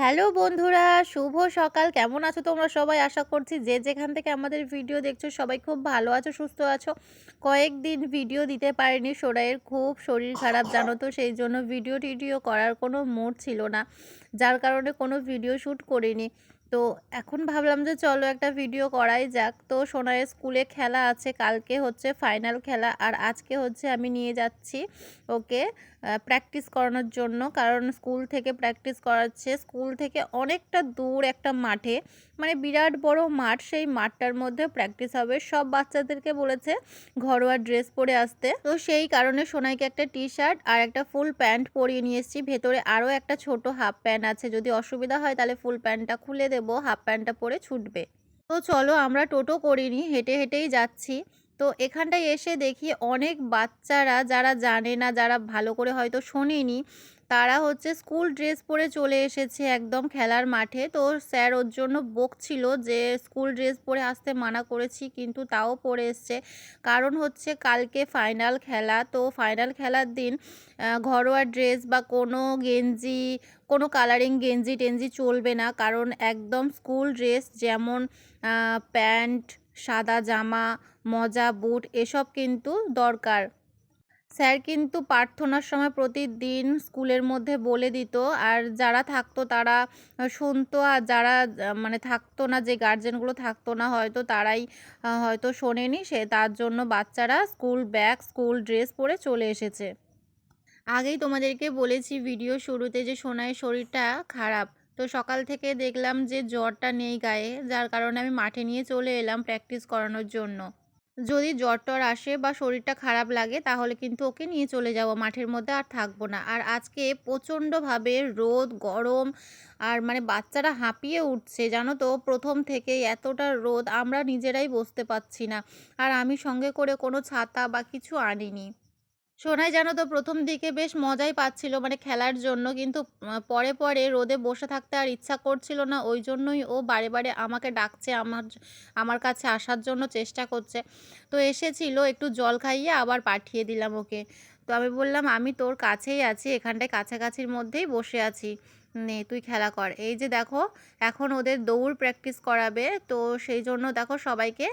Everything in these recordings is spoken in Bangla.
হ্যালো বন্ধুরা, শুভ সকাল। কেমন আছো তোমরা সবাই? আশা করছি যে যেখান থেকে আমাদের ভিডিও দেখছো সবাই খুব ভালো আছো, সুস্থ আছো। কয়েকদিন ভিডিও দিতে পারিনি, সোনাইয়ের খুব শরীর খারাপ জানো তো, সেই জন্য ভিডিও টিডিও করার কোনো মুড ছিল না, যার কারণে কোনো ভিডিও শ্যুট করিনি। তো এখন ভাবলাম যে চলো একটা ভিডিও করাই যাক। তো সোনাইয়ের স্কুলে খেলা আছে, কালকে হচ্ছে ফাইনাল খেলা, আর আজকে হচ্ছে আমি নিয়ে যাচ্ছি ওকে প্র্যাকটিস করানোর জন্য, কারণ স্কুল থেকে প্র্যাকটিস করাচ্ছে। স্কুল থেকে অনেকটা দূর একটা মাঠে, মানে বিরাট বড় মাঠ, সেই মাঠটার মধ্যে প্র্যাকটিস হবে। সব বাচ্চাদেরকে বলেছে ঘরোয়া ড্রেস পরে আসতে, তো সেই কারণে সোনাইকে একটা টি শার্ট আর একটা ফুল প্যান্ট পরিয়ে নিয়ে এসেছি। ভেতরে আরও একটা ছোট হাফ প্যান্ট আছে, যদি অসুবিধা হয় তাহলে ফুল প্যান্টটা খুলে দেবো, হাফ প্যান্টটা পরে ছুটবে। তো চলো, আমরা টোটো করিনি, হেঁটে হেঁটেই যাচ্ছি। তো এখানটায় এসে দেখি অনেক বাচ্চারা, যারা জানে না, যারা ভালো করে হয়তো শোনেনি, তারা হচ্ছে স্কুল ড্রেস পরে চলে এসেছে একদম খেলার মাঠে। তো স্যার ওর জন্য বকছিল যে স্কুল ড্রেস পরে আসতে মানা করেছি, কিন্তু তাও পরে এসছে। কারণ হচ্ছে কালকে ফাইনাল খেলা, তো ফাইনাল খেলার দিন ঘরোয়া ড্রেস বা কোনো গেঞ্জি, কোনো কালারিং গেঞ্জি টেঞ্জি চলবে না, কারণ একদম স্কুল ড্রেস, যেমন প্যান্ট, সাদা জামা, মোজা, বুট এসব কিন্তু দরকার। স্যার কিন্তু প্রার্থনার সময় প্রতিদিন স্কুলের মধ্যে বলে দিত, আর যারা থাকতো তারা শুনতো, আর যারা মানে থাকতো না, যে গার্জেনগুলো থাকতো না হয়তো, তারাই হয়তো শোনেনি, সে তার জন্য বাচ্চারা স্কুল ব্যাগ, স্কুল ড্রেস পরে চলে এসেছে। আগেই তোমাদেরকে বলেছি ভিডিও শুরুতে যে সোনাইয়ের শরীরটা খারাপ। তো সকাল থেকে দেখলাম যে জ্বরটা নেই গায়ে, যার কারণে আমি মাঠে নিয়ে চলে এলাম প্র্যাকটিস করানোর জন্য। যদি জ্বর টর আসে বা শরীরটা খারাপ লাগে তাহলে কিন্তু ওকে নিয়ে চলে যাব মাঠের মধ্যে, আর থাকবো না। আর আজকে প্রচণ্ডভাবে রোদ, গরম, আর মানে বাচ্চারা হাঁপিয়ে উঠছে জানো তো। প্রথম থেকেই এতটা রোদ, আমরা নিজেরাই বসতে পারছি না। আর আমি সঙ্গে করে কোনো ছাতা বা কিছু আনিনি। সোনাই জানো তো প্রথম দিকে বেশ মজাই পাচ্ছিল মানে খেলার জন্য, কিন্তু পরে পরে রোদে বসে থাকতে আর ইচ্ছা করছিল না, ওই জন্যই ও বারে বারে আমাকে ডাকছে, আমার কাছে আসার জন্য চেষ্টা করছে। তো এসেছিল, একটু জল খাইয়ে আবার পাঠিয়ে দিলাম ওকে। তো আমি বললাম আমি তোর কাছেই আছি, এখানটায় কাছাকাছির মধ্যেই বসে আছি, নে তুই খেলা কর। এই যে দেখো, এখন ওদের দৌড় প্র্যাকটিস করাবে, তো সেই জন্য দেখো সবাইকে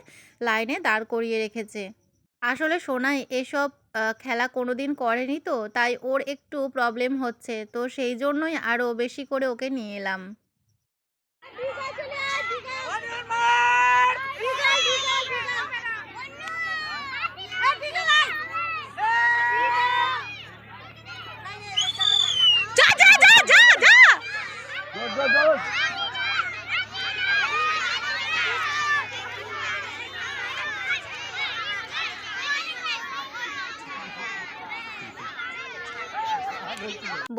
লাইনে দাঁড় করিয়ে রেখেছে। আসলে সোনাই এসব খেলা কোনোদিন করেনি, তো তাই ওর একটু প্রবলেম হচ্ছে, তো সেই জন্যই আরও বেশি করে ওকে নিয়ে এলাম।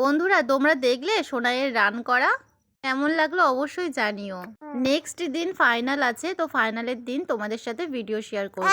বন্ধুরা, তোমরা দেখলে সোনাইয়ের রান করা কেমন লাগলো অবশ্যই জানিও। নেক্সট দিন ফাইনাল আছে, তো ফাইনালের দিন তোমাদের সাথে ভিডিও শেয়ার করব।